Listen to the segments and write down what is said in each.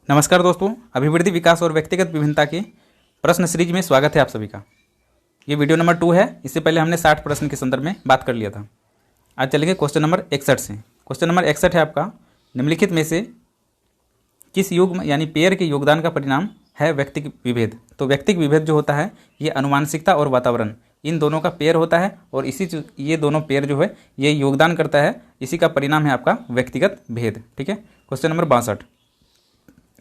नमस्कार दोस्तों, अभिवृद्धि, विकास और व्यक्तिगत विभिन्नता के प्रश्न सीरीज में स्वागत है आप सभी का। ये वीडियो नंबर 2 है। इससे पहले हमने 60 प्रश्न के संदर्भ में बात कर लिया था। आज चलेंगे क्वेश्चन नंबर 61 से। क्वेश्चन नंबर 61 है आपका, निम्नलिखित में से किस युग्म यानी पेयर के योगदान का परिणाम है व्यक्तिक विभेद। तो व्यक्तिक विभेद जो होता है ये अनुवांशिकता और वातावरण इन दोनों का पेयर होता है और ये दोनों पेयर जो है ये योगदान करता है, इसी का परिणाम है आपका व्यक्तिगत भेद। ठीक है। Question number 62।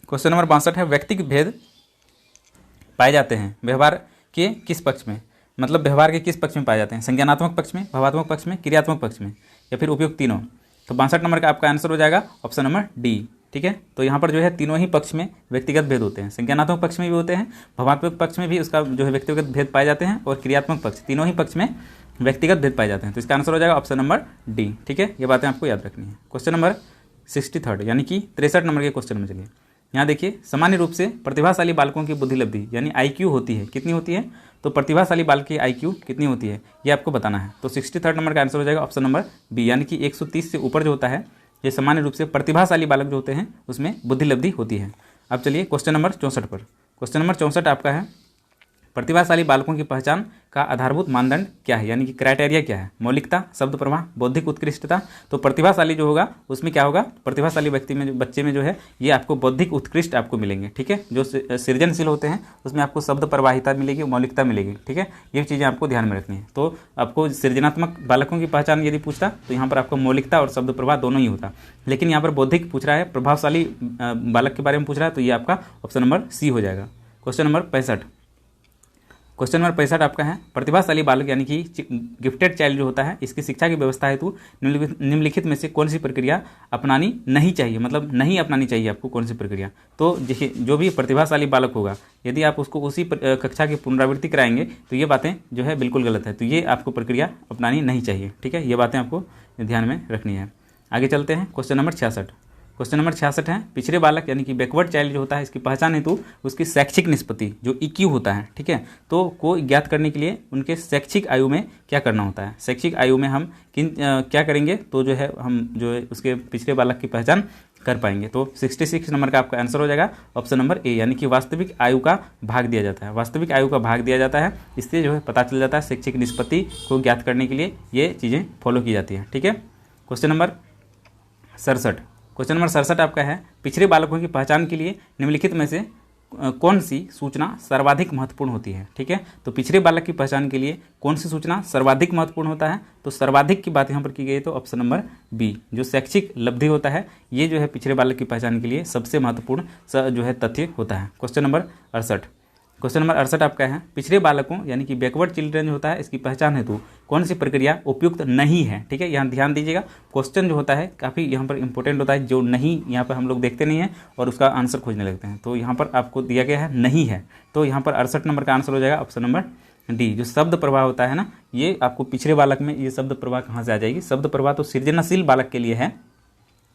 क्वेश्चन नंबर 62 है, व्यक्तिगत भेद पाए जाते हैं व्यवहार के किस पक्ष में। मतलब व्यवहार के किस पक्ष में पाए जाते हैं, संज्ञानात्मक पक्ष में, भावात्मक पक्ष में, क्रियात्मक पक्ष में, या फिर उपयुक्त तीनों। तो 62 नंबर का आपका आंसर हो जाएगा ऑप्शन नंबर डी। ठीक है। तो यहाँ पर जो है तीनों ही पक्ष में व्यक्तिगत भेद होते हैं, संज्ञानात्मक पक्ष में भी होते हैं, भावात्मक पक्ष में भी उसका जो है व्यक्तिगत भेद पाए जाते हैं, और क्रियात्मक पक्ष, तीनों ही पक्ष में व्यक्तिगत भेद पाए जाते हैं। तो इसका आंसर हो जाएगा ऑप्शन नंबर डी। ठीक है, ये बातें आपको याद रखनी है। क्वेश्चन नंबर 63 यानी कि 63 नंबर के क्वेश्चन में चलिए। यहाँ देखिए, सामान्य रूप से प्रतिभाशाली बालकों की बुद्धि लब्धि यानी IQ होती है, कितनी होती है। तो प्रतिभाशाली बालक की IQ कितनी होती है ये आपको बताना है। तो 63 नंबर का आंसर हो जाएगा ऑप्शन नंबर बी, यानी कि 130 से ऊपर जो होता है ये सामान्य रूप से प्रतिभाशाली बालक जो होते हैं उसमें बुद्धि लब्धि होती है। अब चलिए क्वेश्चन नंबर 64 पर। क्वेश्चन नंबर 64 आपका है, प्रतिभाशाली बालकों की पहचान का आधारभूत मानदंड क्या है, यानी कि क्राइटेरिया क्या है। मौलिकता, शब्द प्रवाह, बौद्धिक उत्कृष्टता। तो प्रतिभाशाली जो होगा उसमें क्या होगा, प्रतिभाशाली व्यक्ति में बच्चे में जो है ये आपको बौद्धिक उत्कृष्ट आपको मिलेंगे। ठीक है। जो सृजनशील होते हैं उसमें आपको शब्द प्रवाहिता मिलेगी, मौलिकता मिलेगी। ठीक है, ये चीज़ें आपको ध्यान में रखनी है। तो आपको सृजनात्मक बालकों की पहचान यदि पूछता तो यहाँ पर आपको मौलिकता और शब्द प्रवाह दोनों ही होता, लेकिन यहाँ पर बौद्धिक पूछ रहा है, प्रभावशाली बालक के बारे में पूछ रहा है, तो ये आपका ऑप्शन नंबर सी हो जाएगा। Question number 65। क्वेश्चन नंबर 65 आपका है, प्रतिभाशाली बालक यानी कि गिफ्टेड चाइल्ड जो होता है इसकी शिक्षा की व्यवस्था हेतु निम्नलिखित में से कौन सी प्रक्रिया अपनानी नहीं चाहिए, मतलब नहीं अपनानी चाहिए आपको कौन सी प्रक्रिया। तो देखिए, जो भी प्रतिभाशाली बालक होगा यदि आप उसको उसी कक्षा की पुनरावृत्ति कराएंगे तो ये बातें जो है बिल्कुल गलत है, तो ये आपको प्रक्रिया अपनानी नहीं चाहिए। ठीक है, ये बातें आपको ध्यान में रखनी है। आगे चलते हैं क्वेश्चन नंबर 66। क्वेश्चन नंबर 66 है, पिछड़े बालक यानी कि बैकवर्ड चाइल्ड जो होता है इसकी पहचान हेतु उसकी शैक्षिक निष्पत्ति जो EQ होता है, ठीक है, तो को ज्ञात करने के लिए उनके शैक्षिक आयु में क्या करना होता है। शैक्षिक आयु में हम क्या करेंगे तो जो है हम जो है उसके पिछड़े बालक की पहचान कर पाएंगे। तो 66 नंबर का आपका आंसर हो जाएगा ऑप्शन नंबर ए, यानी कि वास्तविक आयु का भाग दिया जाता है। वास्तविक आयु का भाग दिया जाता है, इससे जो है पता चल जाता है शैक्षिक निष्पत्ति को ज्ञात करने के लिए ये चीज़ें फॉलो की जाती हैं। ठीक है। Question number 67। क्वेश्चन नंबर 67 आपका है, पिछड़े बालकों की पहचान के लिए निम्नलिखित में से कौन सी सूचना सर्वाधिक महत्वपूर्ण होती है। ठीक है। तो पिछड़े बालक की पहचान के लिए कौन सी सूचना सर्वाधिक महत्वपूर्ण होता है, तो सर्वाधिक की बात यहाँ पर की गई है, तो ऑप्शन नंबर बी, जो शैक्षिक लब्धि होता है ये जो है पिछड़े बालक की पहचान के लिए सबसे महत्वपूर्ण जो है तथ्य होता है। Question number 68। क्वेश्चन नंबर 68 आपका है, पिछड़े बालकों यानी कि बैकवर्ड चिल्ड्रन जो होता है इसकी पहचान हेतु कौन सी प्रक्रिया उपयुक्त नहीं है। ठीक है, यहाँ ध्यान दीजिएगा, क्वेश्चन जो होता है काफ़ी यहाँ पर इंपॉर्टेंट होता है, जो नहीं यहाँ पर हम लोग देखते नहीं है और उसका आंसर खोजने लगते हैं। तो यहाँ पर आपको दिया गया है नहीं है, तो यहाँ पर 68 नंबर का आंसर हो जाएगा ऑप्शन नंबर डी, जो शब्द प्रवाह होता है ना, ये आपको पिछड़े बालक में ये शब्द प्रवाह कहाँ से आ जाएगी। शब्द प्रवाह तो सृजनशील बालक के लिए है,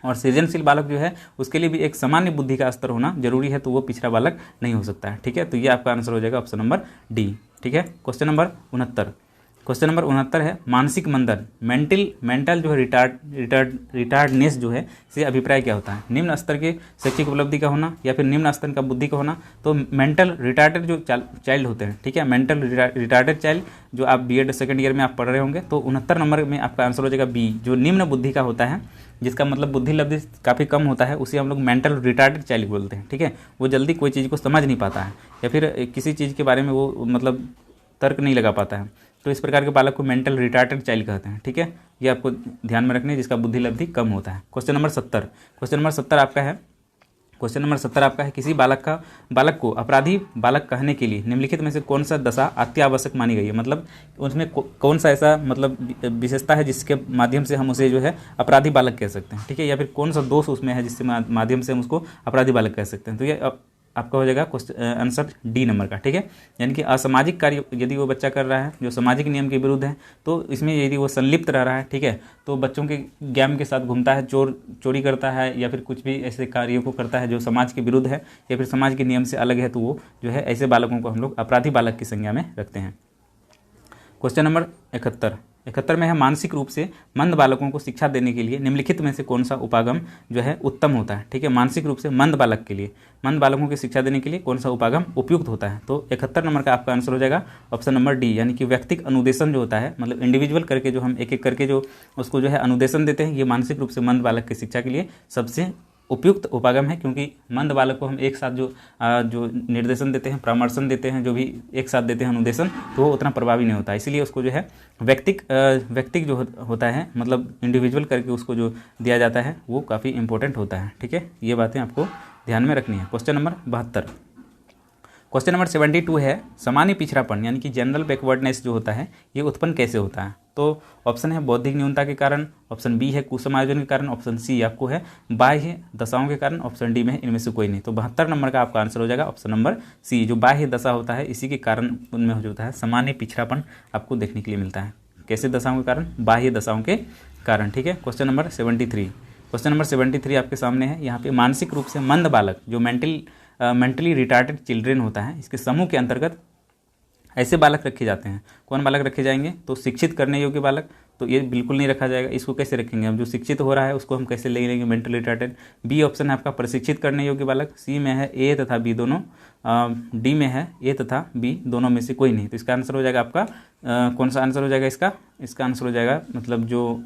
और सृजनशील बालक जो है उसके लिए भी एक सामान्य बुद्धि का स्तर होना जरूरी है, तो वो पिछड़ा बालक नहीं हो सकता है। ठीक है, तो ये आपका आंसर हो जाएगा ऑप्शन नंबर डी। ठीक है। Question number 69। क्वेश्चन नंबर 69 है, मानसिक मंदन मेंटल जो है रिटार्डनेस जो है से अभिप्राय क्या होता है। निम्न स्तर के शैक्षिक उपलब्धि का होना या फिर निम्न स्तर का बुद्धि का होना। तो मेंटल रिटार्डेड जो चाइल्ड होते हैं, ठीक है, मेंटल रिटार्डेड चाइल्ड जो आप B.Ed सेकंड ईयर में आप पढ़ रहे होंगे, तो 69 नंबर में आपका आंसर हो जाएगा बी, जो निम्न बुद्धि का होता है, जिसका मतलब बुद्धि लब्धि काफ़ी कम होता है, उसे हम लोग मेंटल रिटार्डेड चाइल्ड बोलते हैं। ठीक है, वो जल्दी कोई चीज़ को समझ नहीं पाता है या फिर किसी चीज़ के बारे में वो मतलब तर्क नहीं लगा पाता है, तो इस प्रकार के बालक को मेंटल रिटार्डेड चाइल्ड कहते हैं। ठीक है, ये आपको ध्यान में रखना है, जिसका बुद्धि लब्धि कम होता है। Question number 70। क्वेश्चन नंबर 70 आपका है, क्वेश्चन नंबर 70 आपका है, किसी बालक को अपराधी बालक कहने के लिए निम्नलिखित में से कौन सा दशा अत्यावश्यक मानी गई है। मतलब उसमें कौन सा ऐसा मतलब विशेषता है जिसके माध्यम से हम उसे जो है अपराधी बालक कह सकते हैं। ठीक है, या फिर कौन सा दोष उसमें है जिससे माध्यम से हम उसको अपराधी बालक कह सकते हैं। तो ये आपका हो जाएगा आंसर डी नंबर का। ठीक है, यानी कि असामाजिक कार्य यदि वो बच्चा कर रहा है जो सामाजिक नियम के विरुद्ध है, तो इसमें यदि वो संलिप्त रह रहा है, ठीक है, तो बच्चों के गैंग के साथ घूमता है, चोरी करता है या फिर कुछ भी ऐसे कार्यों को करता है जो समाज के विरुद्ध है या फिर समाज के नियम से अलग है, तो वो जो है ऐसे बालकों को हम लोग अपराधी बालक की संज्ञा में रखते हैं। Question number 71। 71 में है मानसिक रूप से मंद बालकों को शिक्षा देने के लिए निम्नलिखित में से कौन सा उपागम जो है उत्तम होता है। ठीक है, मानसिक रूप से मंद बालक के लिए, मंद बालकों की शिक्षा देने के लिए कौन सा उपागम उपयुक्त होता है। तो 71 नंबर का आपका आंसर हो जाएगा ऑप्शन नंबर डी, यानी कि व्यक्तिगत अनुदेशन जो होता है, मतलब इंडिविजुअल करके जो हम एक एक करके जो उसको जो है अनुदेशन देते हैं, ये मानसिक रूप से मंद बालक की शिक्षा के लिए सबसे उपयुक्त उपागम है। क्योंकि मंद बालक को हम एक साथ जो निर्देशन देते हैं, परामर्शन देते हैं, जो भी एक साथ देते हैं अनुदेशन, तो वो उतना प्रभावी नहीं होता। इसीलिए उसको जो है व्यक्तिक जो होता है, मतलब इंडिविजुअल करके उसको जो दिया जाता है वो काफ़ी इंपॉर्टेंट होता है। ठीक है, ये बातें आपको ध्यान में रखनी है। क्वेश्चन नंबर 72, क्वेश्चन नंबर 72 है सामान्य पिछड़ापन यानी कि जनरल बैकवर्डनेस जो होता है ये उत्पन्न कैसे होता है। तो ऑप्शन है बौद्धिक न्यूनता के कारण, ऑप्शन बी है कुसमायोजन के कारण, ऑप्शन सी आपको है बाह्य दशाओं के कारण, ऑप्शन डी में है इनमें से कोई नहीं। तो 72 नंबर का आपका आंसर हो जाएगा ऑप्शन नंबर सी, जो बाह्य दशा होता है इसी के कारण उनमें हो जाता है सामान्य पिछड़ापन आपको देखने के लिए मिलता है। कैसे दशाओं के कारण? बाह्य दशाओं के कारण। ठीक है, क्वेश्चन नंबर 73, क्वेश्चन नंबर 73 आपके सामने है। यहाँ पे मानसिक रूप से मंद बालक जो मेंटली रिटार्डेड चिल्ड्रेन होता है, इसके समूह के अंतर्गत ऐसे बालक रखे जाते हैं। कौन बालक रखे जाएंगे? तो शिक्षित करने योग्य बालक, तो ये बिल्कुल नहीं रखा जाएगा। इसको कैसे रखेंगे हम? जो शिक्षित हो रहा है उसको हम कैसे ले लेंगे? Mentally retarded. बी ऑप्शन है आपका प्रशिक्षित करने योग्य बालक। सी में है ए तथा बी दोनों, डी में है ए तथा बी दोनों में से कोई नहीं। तो इसका आंसर हो जाएगा आपका कौन सा आंसर हो जाएगा इसका आंसर हो जाएगा मतलब जो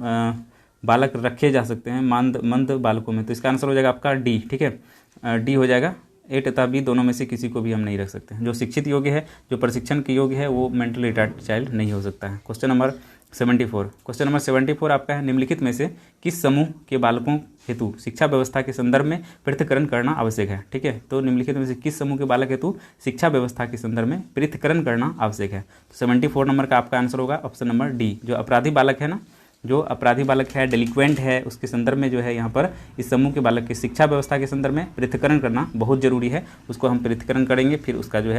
बालक रखे जा सकते हैं मंद बालकों में, तो इसका आंसर हो जाएगा आपका डी। ठीक है, डी हो जाएगा। ए तथा बी दोनों में से किसी को भी हम नहीं रख सकते। जो शिक्षित योग्य है, जो प्रशिक्षण के योग्य है, वो मेंटली रिटार्ड चाइल्ड नहीं हो सकता है। क्वेश्चन नंबर 74, क्वेश्चन नंबर 74 आपका है निम्नलिखित में से किस समूह के बालकों हेतु शिक्षा व्यवस्था के संदर्भ में पृथक्करण करना आवश्यक है। ठीक है, तो निम्नलिखित में से किस समूह के बालक हेतु शिक्षा व्यवस्था के संदर्भ में पृथक्करण करना आवश्यक है। तो 74 नंबर का आपका आंसर होगा ऑप्शन नंबर डी, जो अपराधी बालक है ना, जो अपराधी बालक है, डेलिक्वेंट है, उसके संदर्भ में जो है यहाँ पर इस समूह के बालक की शिक्षा व्यवस्था के संदर्भ में पृथक्करण करना बहुत जरूरी है। उसको हम पृथक्करण करेंगे, फिर उसका जो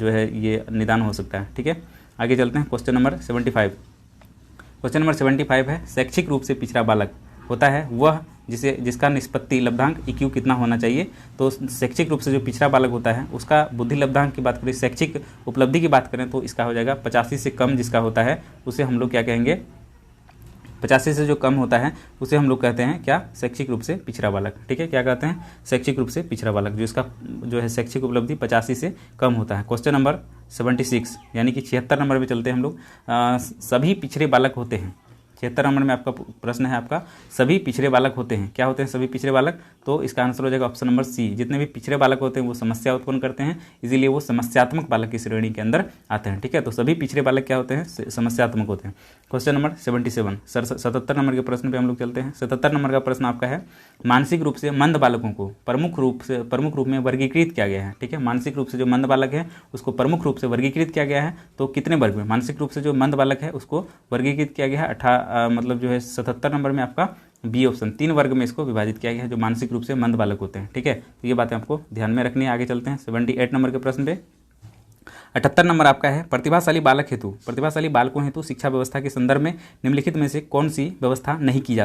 है ये निदान हो सकता है। ठीक है, आगे चलते हैं। क्वेश्चन नंबर 75, क्वेश्चन नंबर 75 है शैक्षिक रूप से पिछड़ा बालक होता है वह जिसका निष्पत्ति लब्धांक EQ कितना होना चाहिए। तो शैक्षिक रूप से जो पिछड़ा बालक होता है उसका बुद्धि लब्धांक की बात करें, शैक्षिक उपलब्धि की बात करें, तो इसका हो जाएगा 85 से कम जिसका होता है उसे हम लोग क्या कहेंगे? 85 से जो कम होता है उसे हम लोग कहते हैं क्या? शैक्षिक रूप से पिछड़ा बालक। ठीक है, क्या कहते हैं? शैक्षिक रूप से पिछड़ा बालक, जो इसका जो है शैक्षिक उपलब्धि 85 से कम होता है। क्वेश्चन नंबर 76 यानी कि 76 नंबर में चलते हैं हम लोग। सभी पिछड़े बालक होते हैं। 76 नंबर में आपका प्रश्न है आपका सभी पिछड़े बालक होते हैं। क्या होते हैं सभी पिछड़े बालक? तो इसका आंसर हो जाएगा ऑप्शन नंबर सी, जितने भी पिछड़े बालक होते हैं वो समस्या उत्पन्न करते हैं, इसीलिए वो समस्यात्मक बालक की श्रेणी के अंदर आते हैं। ठीक है, तो सभी पिछड़े बालक क्या होते हैं? समस्यात्मक होते हैं। क्वेश्चन नंबर 77, 77 नंबर के प्रश्न पे हम लोग चलते हैं। 77 नंबर का प्रश्न आपका है मानसिक रूप से मंद बालकों को प्रमुख रूप में वर्गीकृत किया गया है। ठीक है, मानसिक रूप से जो मंद बालक है उसको प्रमुख रूप से वर्गीकृत किया गया है। तो कितने वर्ग में? मानसिक रूप से जो मंद बालक है उसको वर्गीकृत किया गया है मतलब जो है 77 नंबर में आपका बी ऑप्शन 3 वर्ग में इसको विभाजित किया गया है जो मानसिक रूप से मंद बालक होते हैं। ठीक है, तो ये बातें आपको ध्यान में रखनी है। आगे चलते हैं 78 नंबर के प्रश्न पे। 78 नंबर आपका है प्रतिभाशाली बालकों हेतु शिक्षा व्यवस्था के संदर्भ में निम्नलिखित में से कौन सी व्यवस्था नहीं की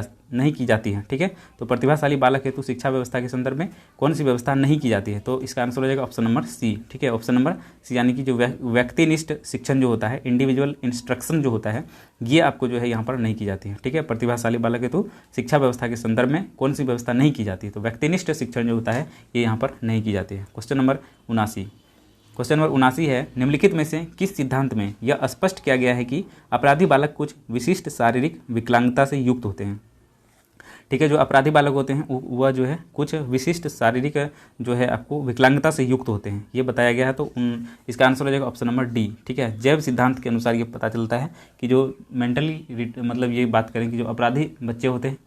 जाती है। ठीक है, तो प्रतिभाशाली बालक हेतु शिक्षा व्यवस्था के संदर्भ में कौन सी व्यवस्था नहीं की जाती है। तो इसका आंसर हो जाएगा ऑप्शन नंबर सी। ठीक है, ऑप्शन नंबर सी, यानी कि जो व्यक्तिनिष्ठ शिक्षण जो होता है, इंडिविजुअल इंस्ट्रक्शन जो होता है, ये आपको जो है यहाँ पर नहीं की जाती है। ठीक है, प्रतिभाशाली बालक हेतु शिक्षा व्यवस्था के संदर्भ में कौन सी व्यवस्था नहीं की जाती है। तो व्यक्तिनिष्ठ शिक्षण जो होता है ये यहाँ पर नहीं की जाती है। क्वेश्चन नंबर 79, क्वेश्चन नंबर 79 है निम्नलिखित में से किस सिद्धांत में यह स्पष्ट किया गया है कि अपराधी बालक कुछ विशिष्ट शारीरिक विकलांगता से युक्त होते हैं। ठीक है, जो अपराधी बालक होते हैं वह जो है कुछ विशिष्ट शारीरिक जो है आपको विकलांगता से युक्त होते हैं, ये बताया गया है। तो इसका आंसर हो जाएगा ऑप्शन नंबर डी। ठीक है, जैव सिद्धांत के अनुसार ये पता चलता है कि जो मेंटली मतलब ये बात करें कि जो अपराधी बच्चे होते हैं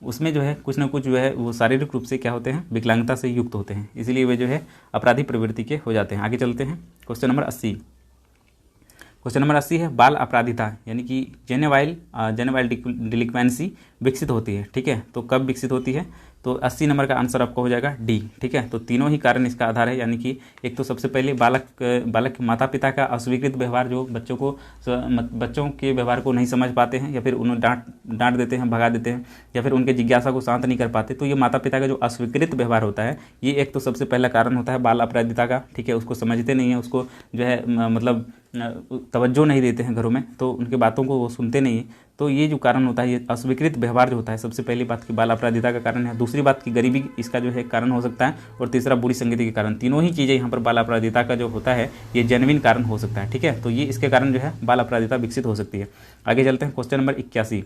उसमें जो है कुछ ना कुछ जो है वो शारीरिक रूप से क्या होते हैं? विकलांगता से युक्त होते हैं, इसीलिए वे जो है अपराधी प्रवृत्ति के हो जाते हैं। आगे चलते हैं। क्वेश्चन नंबर 80, क्वेश्चन नंबर 80 है बाल अपराधिता यानी कि जेनेवाइल डिलिक्वेंसी विकसित होती है। ठीक है, तो कब विकसित होती है, तो 80 नंबर का आंसर आपका हो जाएगा डी। ठीक है, तो तीनों ही कारण इसका आधार है, यानी कि एक तो सबसे पहले बालक के माता पिता का अस्वीकृत व्यवहार, जो बच्चों के व्यवहार को नहीं समझ पाते हैं, या फिर उन्हें डांट देते हैं, भगा देते हैं, या फिर उनके जिज्ञासा को शांत नहीं कर पाते, तो ये माता पिता का जो अस्वीकृत व्यवहार होता है, ये एक तो सबसे पहला कारण होता है बाल अपराधिता का। ठीक है, उसको समझते नहीं है, उसको जो है मतलब तवज्जो नहीं देते हैं घरों में, तो उनके बातों को वो सुनते नहीं है। तो ये जो कारण होता है, ये अस्वीकृत व्यवहार जो होता है, सबसे पहली बात की बाल अपराधिता का कारण है। दूसरी बात की गरीबी इसका जो है कारण हो सकता है, और तीसरा बुरी संगति के कारण। तीनों ही चीज़ें यहाँ पर बाल अपराधिता का जो होता है ये जेन्युइन कारण हो सकता है। ठीक है, तो ये इसके कारण जो है बाल अपराधिता विकसित हो सकती है। आगे चलते हैं, क्वेश्चन नंबर 81।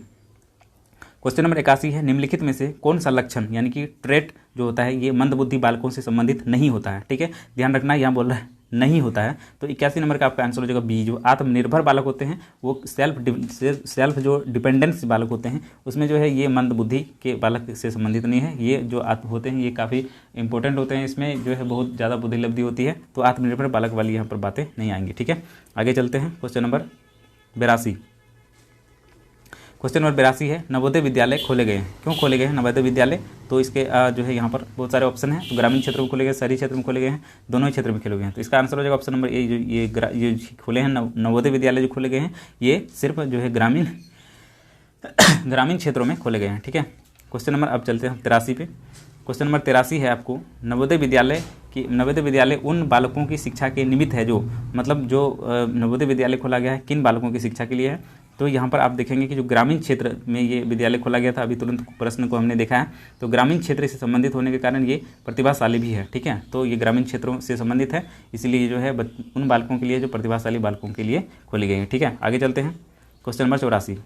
क्वेश्चन नंबर 81 है, निम्नलिखित में से कौन सा लक्षण यानी कि ट्रेट जो होता है ये मंदबुद्धि बालकों से संबंधित नहीं होता है। ठीक है, ध्यान रखना, यहाँ बोल रहा है नहीं होता है, तो 81 नंबर का आपका आंसर हो जाएगा बी। जो आत्मनिर्भर बालक होते हैं वो सेल्फ जो डिपेंडेंस बालक होते हैं उसमें जो है ये मंदबुद्धि के बालक से संबंधित नहीं है। ये जो होते हैं ये काफ़ी इंपॉर्टेंट होते हैं, इसमें जो है बहुत ज़्यादा बुद्धिलब्धि होती है, तो आत्मनिर्भर बालक वाली यहाँ पर बातें नहीं आएंगी। ठीक है, आगे चलते हैं, क्वेश्चन नंबर 82। क्वेश्चन नंबर 82 है, नवोदय विद्यालय खोले गए हैं। क्यों खोले गए हैं नवोदय विद्यालय, तो इसके जो है यहाँ पर बहुत सारे ऑप्शन हैं। तो ग्रामीण क्षेत्र में खोले गए, शहरी क्षेत्र में खोले गए हैं, दोनों ही क्षेत्र में खोले गए हैं। तो इसका आंसर हो जाएगा ऑप्शन नंबर ए। ये खोले हैं नवोदय विद्यालय जो खोले गए हैं ये सिर्फ जो है ग्रामीण क्षेत्रों में खोले गए हैं। ठीक है, क्वेश्चन नंबर अब चलते हैं 83 पे। क्वेश्चन नंबर 83 है आपको, नवोदय विद्यालय उन बालकों की शिक्षा के निमित्त है जो मतलब जो नवोदय विद्यालय खोला गया है किन बालकों की शिक्षा के लिए है। तो यहाँ पर आप देखेंगे कि जो ग्रामीण क्षेत्र में ये विद्यालय खोला गया था, अभी तुरंत प्रश्न को हमने देखा है, तो ग्रामीण क्षेत्र से संबंधित होने के कारण ये प्रतिभाशाली भी है। ठीक है, तो ये ग्रामीण क्षेत्रों से संबंधित है, इसलिए जो है उन बालकों के लिए जो प्रतिभाशाली बालकों के लिए खोली गई है। ठीक है, आगे चलते हैं, क्वेश्चन नंबर 84।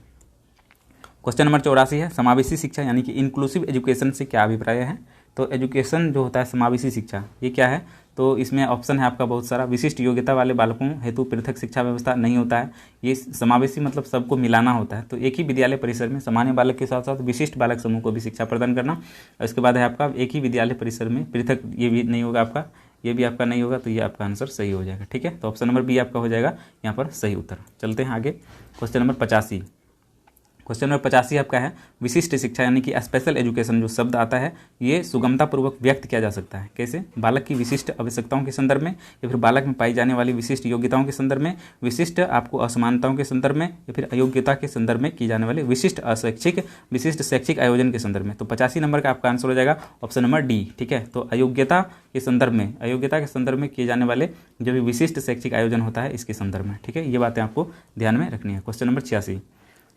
क्वेश्चन नंबर 84 है, समावेशी शिक्षा यानी कि इंक्लूसिव एजुकेशन से क्या अभिप्राय है। तो एजुकेशन जो होता है समावेशी शिक्षा, ये क्या है, तो इसमें ऑप्शन है आपका बहुत सारा। विशिष्ट योग्यता वाले बालकों हेतु पृथक शिक्षा व्यवस्था नहीं होता है। ये समावेशी मतलब सबको मिलाना होता है। तो एक ही विद्यालय परिसर में सामान्य बालक के साथ साथ विशिष्ट बालक समूह को भी शिक्षा प्रदान करना। इसके बाद है आपका एक ही विद्यालय परिसर में पृथक, ये भी नहीं होगा आपका, ये भी आपका नहीं होगा, तो ये आपका आंसर सही हो जाएगा। ठीक है, तो ऑप्शन नंबर बी आपका हो जाएगा यहाँ पर सही उत्तर। चलते हैं आगे, क्वेश्चन नंबर 85। क्वेश्चन नंबर 85 आपका है, विशिष्ट शिक्षा यानी कि स्पेशल एजुकेशन जो शब्द आता है ये सुगमतापूर्वक व्यक्त किया जा सकता है। कैसे, बालक की विशिष्ट आवश्यकताओं के संदर्भ में, या फिर बालक में पाई जाने वाली विशिष्ट योग्यताओं के संदर्भ में, विशिष्ट आपको असमानताओं के संदर्भ में, या फिर अयोग्यता के संदर्भ में की जाने वाले विशिष्ट शैक्षिक आयोजन के संदर्भ में। तो 85 नंबर का आपका आंसर हो जाएगा ऑप्शन नंबर डी। ठीक है, तो अयोग्यता के संदर्भ में किए जाने वाले जो भी विशिष्ट शैक्षिक आयोजन होता है इसके संदर्भ में। ठीक है, ये बातें आपको ध्यान में रखनी है। Question number 86।